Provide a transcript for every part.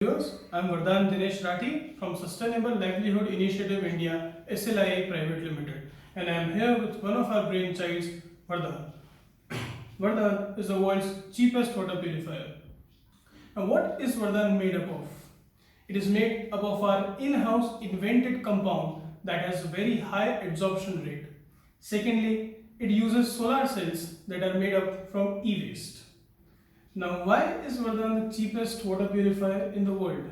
Viewers, I'm Vardan Dinesh Rathi from Sustainable Livelihood Initiative India SLII Private Limited, and I'm here with one of our brainchilds, Vardan. Vardan is the world's cheapest water purifier. Now, what is Vardan made up of? It is made up of our in-house invented compound that has a very high absorption rate. Secondly, it uses solar cells that are made up from e-waste. Now, why is Vardan the cheapest water purifier in the world?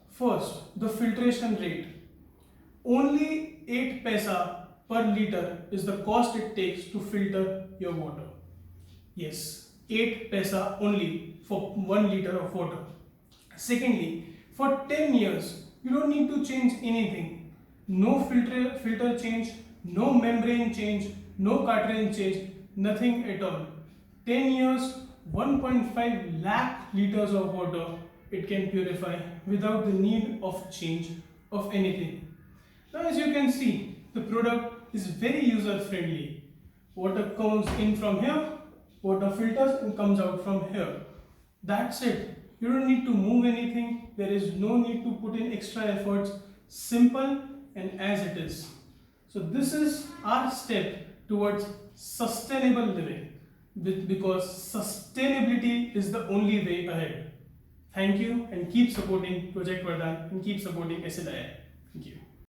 First, the filtration rate. Only 8 paisa per liter is the cost it takes to filter your water. Yes, 8 paisa only for 1 liter of water. Secondly, for 10 years, you don't need to change anything. No filter change, no membrane change, no cartridge change, nothing at all. 10 years, 1.5 lakh liters of water it can purify without the need of change of anything. Now, as you can see, the product is very user friendly. Water comes in from here, water filters and comes out from here. That's it. You don't need to move anything. There is no need to put in extra efforts. Simple and as it is. So this is our step towards sustainable living, because sustainability is the only way ahead. Thank you and keep supporting Project Vardan and keep supporting SLII.